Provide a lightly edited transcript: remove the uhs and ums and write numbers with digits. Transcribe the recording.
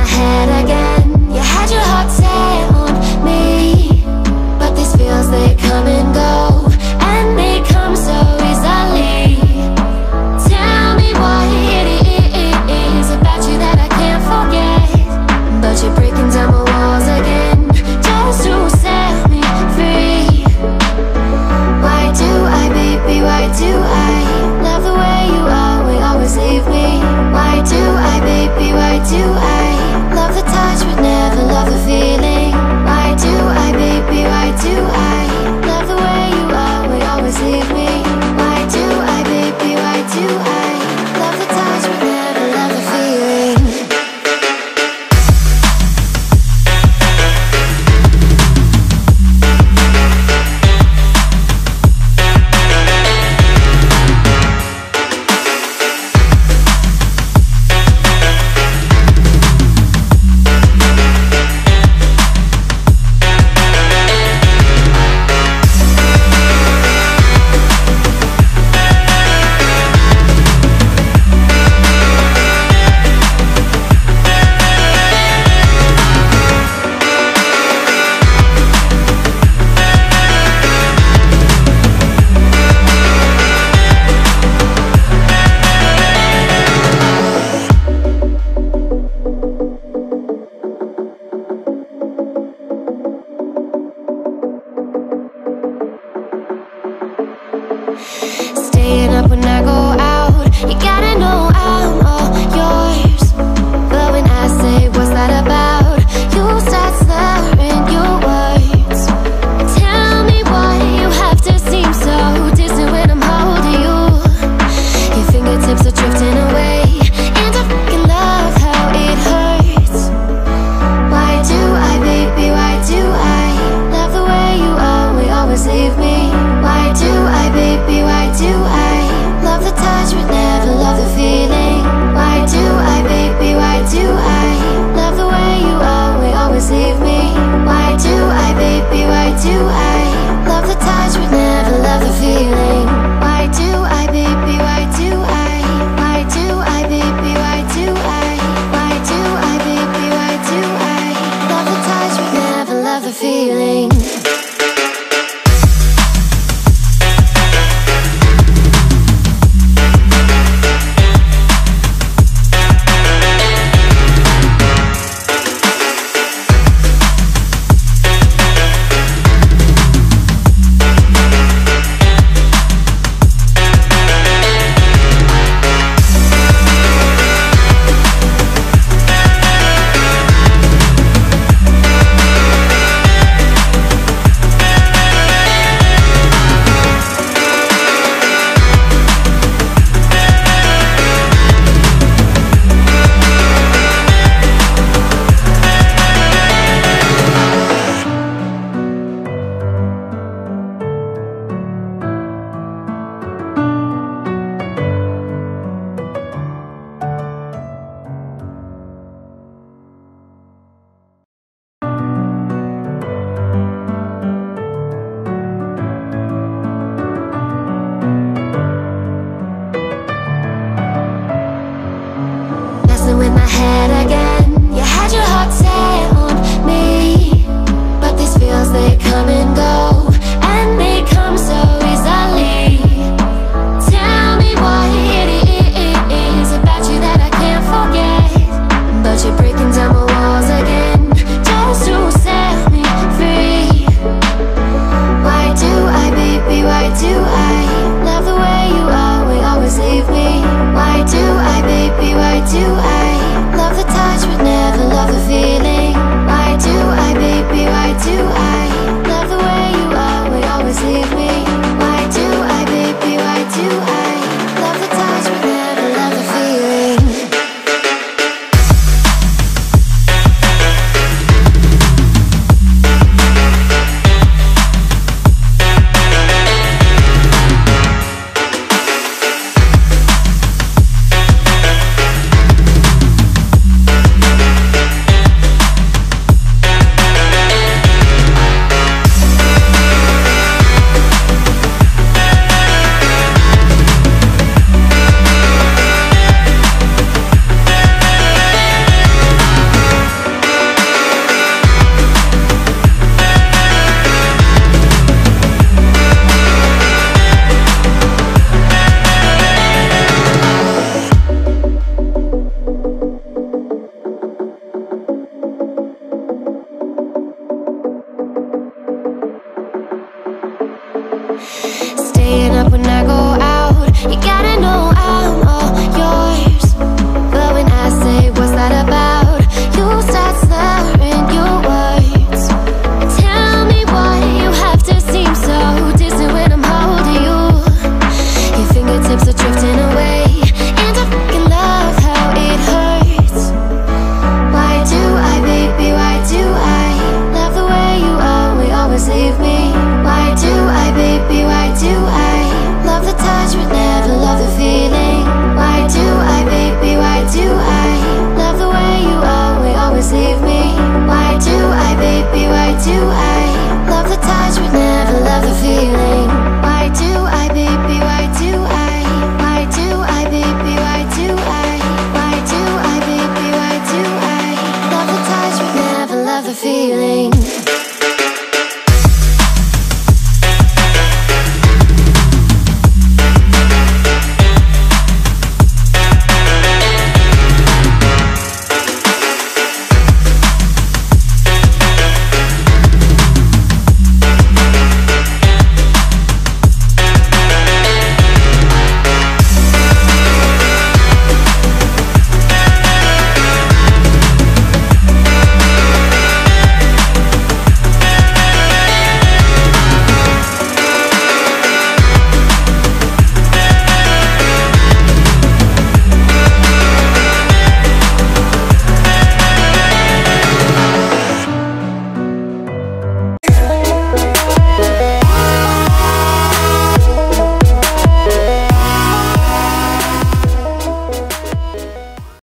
head again. You had your heart set on me, but these feels, they come and go, and they come so easily. Tell me what it is about you that I can't forget, but you're breaking down my walls again, just to set me free. Why do I, baby, why do I love the way you always leave me? Why do I, baby, why do I love the touch but never love the feeling? Why do I, baby, why do I love the way you always leave me? Why do I, baby, why do I love the touch but never love the feeling? Staying up when I go out, you gotta know I'm all yours. But when I say what's that about, you start slurring your words. Tell me why you have to seem so distant when I'm holding you. Your fingertips are drifting away, and I fucking love how it hurts. Why do I, baby, why do I love the way you always leave me? Why do I, baby, why do I love the touch but never love the feeling? Why do I, baby, why do I love the way you always leave me? Why do I, baby, why do I love the touch but never love the feeling? Why do I, baby, why do I? Why do I, baby, why do I? Why do I, baby, why do I love the touch but never love the feeling? With my head